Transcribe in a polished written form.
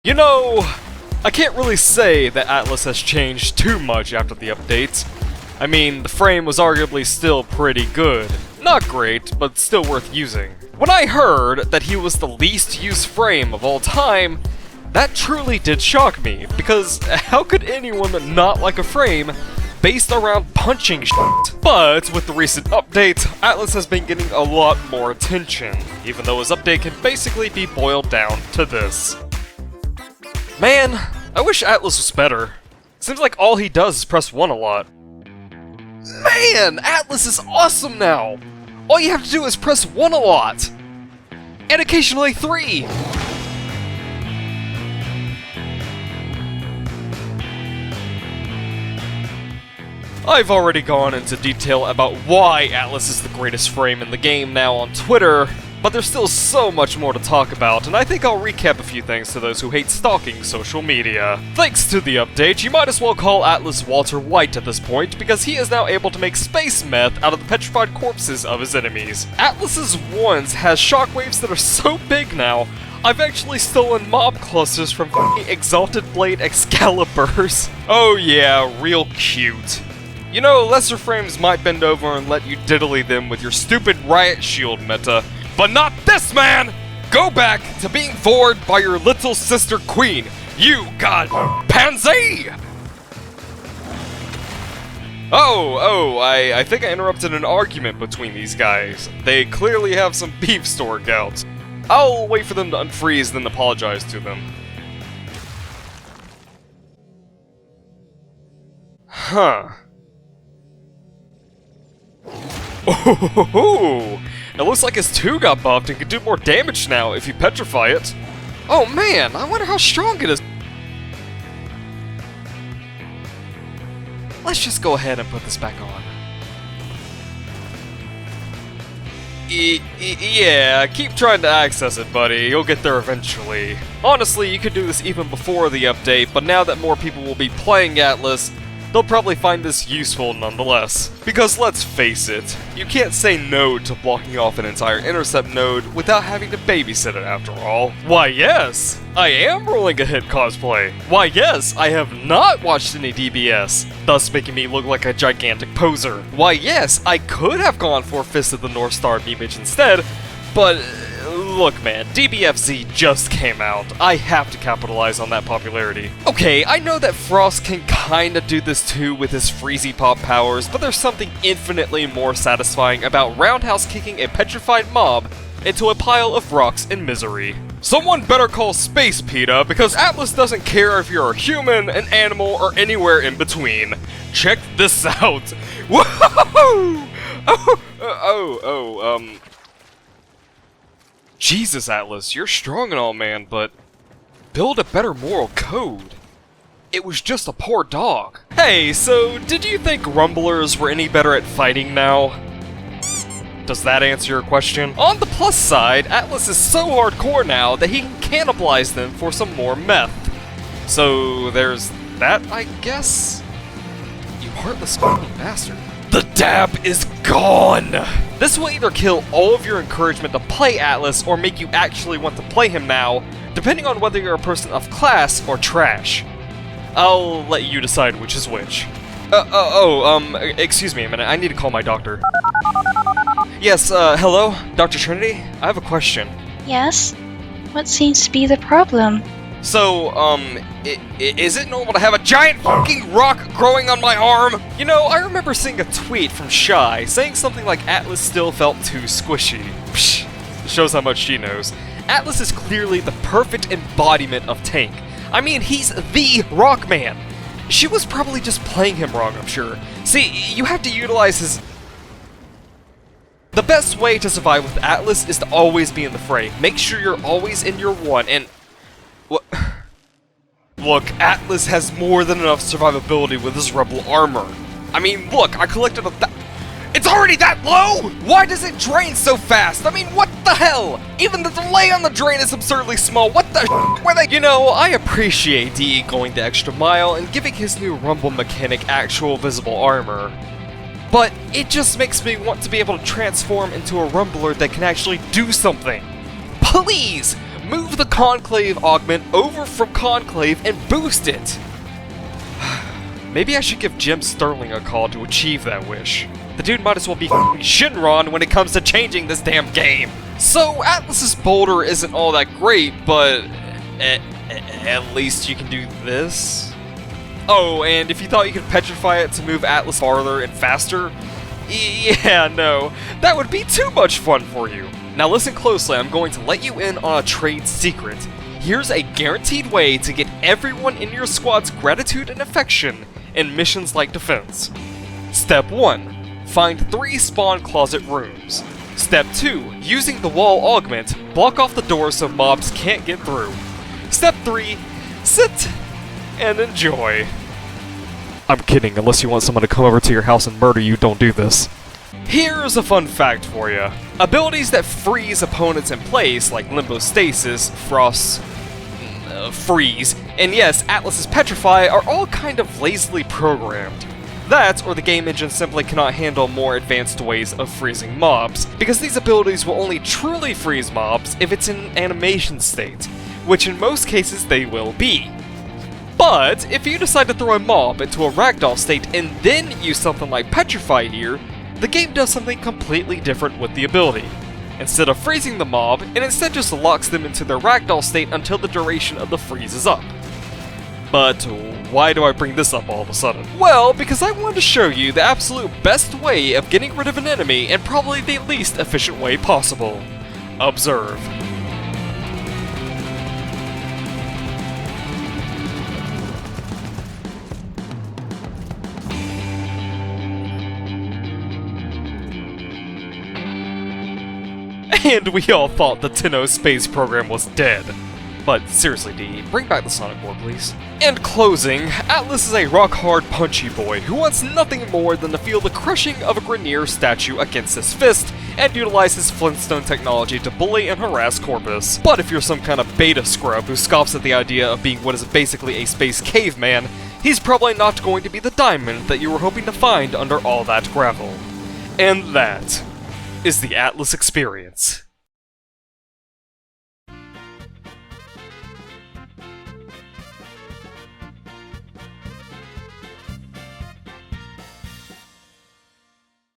You know, I can't really say that Atlas has changed too much after the update. I mean, the frame was arguably still pretty good. Not great, but still worth using. When I heard that he was the least used frame of all time, that truly did shock me, because how could anyone not like a frame based around punching shit? But with the recent update, Atlas has been getting a lot more attention, even though his update can basically be boiled down to this. Man, I wish Atlas was better. Seems like all he does is press 1 a lot. Man, Atlas is awesome now! All you have to do is press 1 a lot! And occasionally 3! I've already gone into detail about why Atlas is the greatest frame in the game now on Twitter, but there's still so much more to talk about, and I think I'll recap a few things to those who hate stalking social media. Thanks to the update, you might as well call Atlas Walter White at this point, because he is now able to make space meth out of the petrified corpses of his enemies. Atlas's wands has shockwaves that are so big now, I've actually stolen mob clusters from Exalted Blade Excaliburs. Oh yeah, real cute. You know, lesser frames might bend over and let you diddly them with your stupid Riot Shield meta, but not this man! Go back to being bored by your little sister queen, you god pansy! I think I interrupted an argument between these guys. They clearly have some beef to work out. I'll wait for them to unfreeze, then apologize to them. Huh. Oh, it looks like his 2 got buffed and can do more damage now if you petrify it. Oh man, I wonder how strong it is. Let's just go ahead and put this back on. Yeah, keep trying to access it, buddy. You'll get there eventually. Honestly, you could do this even before the update, but now that more people will be playing Atlas, they'll probably find this useful nonetheless. Because let's face it, you can't say no to blocking off an entire intercept node without having to babysit it after all. Why yes, I am rolling a hit cosplay. Why yes, I have not watched any DBS, thus making me look like a gigantic poser. Why yes, I could have gone for Fist of the North Star Beamage instead, but look man, DBFZ just came out. I have to capitalize on that popularity. Okay, I know that Frost can kinda do this too with his Freezy Pop powers, but there's something infinitely more satisfying about roundhouse kicking a petrified mob into a pile of rocks in misery. Someone better call Space PETA, because Atlas doesn't care if you're a human, an animal, or anywhere in between. Check this out! Woohoo! Jesus, Atlas, you're strong and all, man, but build a better moral code. It was just a poor dog. Hey, so did you think Rumblers were any better at fighting now? Does that answer your question? On the plus side, Atlas is so hardcore now that he can cannibalize them for some more meth. So there's that, I guess? You heartless fucking bastard. The dab is gone! This will either kill all of your encouragement to play Atlas or make you actually want to play him now, depending on whether you're a person of class or trash. I'll let you decide which is which. Excuse me a minute, I need to call my doctor. Yes, hello? Dr. Trinity? I have a question. Yes? What seems to be the problem? So, is it normal to have a giant fucking rock growing on my arm? You know, I remember seeing a tweet from Shy saying something like Atlas still felt too squishy. Psh, shows how much she knows. Atlas is clearly the perfect embodiment of Tank. I mean, he's the Rock Man. She was probably just playing him wrong, I'm sure. See, you have to utilize his... The best way to survive with Atlas is to always be in the fray. Make sure you're always in your one, and... Look, Atlas has more than enough survivability with his Rebel armor. I mean, look, I collected It's already that low?! Why does it drain so fast? I mean, what the hell? Even the delay on the drain is absurdly small. What the were they? You know, I appreciate DE going the extra mile and giving his new Rumble mechanic actual visible armor. But it just makes me want to be able to transform into a Rumbler that can actually do something. Please! move the Conclave augment over from Conclave and boost it. Maybe I should give Jim Sterling a call to achieve that wish. The dude might as well be Shinron when it comes to changing this damn game. So, Atlas's boulder isn't all that great, but at least you can do this. Oh, and if you thought you could petrify it to move Atlas farther and faster, yeah, no, that would be too much fun for you. Now listen closely, I'm going to let you in on a trade secret. Here's a guaranteed way to get everyone in your squad's gratitude and affection in missions like Defense. Step 1. Find 3 spawn closet rooms. Step 2. Using the wall augment, block off the doors so mobs can't get through. Step 3. Sit and enjoy. I'm kidding, unless you want someone to come over to your house and murder you, don't do this. Here's a fun fact for you. Abilities that freeze opponents in place, like Limbo Stasis, Frost, Freeze, and yes, Atlas's Petrify, are all kind of lazily programmed. That, or the game engine simply cannot handle more advanced ways of freezing mobs, because these abilities will only truly freeze mobs if it's in an animation state, which in most cases they will be. But, if you decide to throw a mob into a ragdoll state and then use something like Petrify here, the game does something completely different with the ability. Instead of freezing the mob, it instead just locks them into their ragdoll state until the duration of the freeze is up. But why do I bring this up all of a sudden? Well, because I wanted to show you the absolute best way of getting rid of an enemy and probably the least efficient way possible. Observe. And we all thought the Tenno space program was dead. But seriously, D, bring back the Sonic War, please. And closing, Atlas is a rock-hard punchy boy who wants nothing more than to feel the crushing of a Grenier statue against his fist and utilize his Flintstone technology to bully and harass Corpus. But if you're some kind of beta scrub who scoffs at the idea of being what is basically a space caveman, he's probably not going to be the diamond that you were hoping to find under all that gravel. And that is the Atlas experience.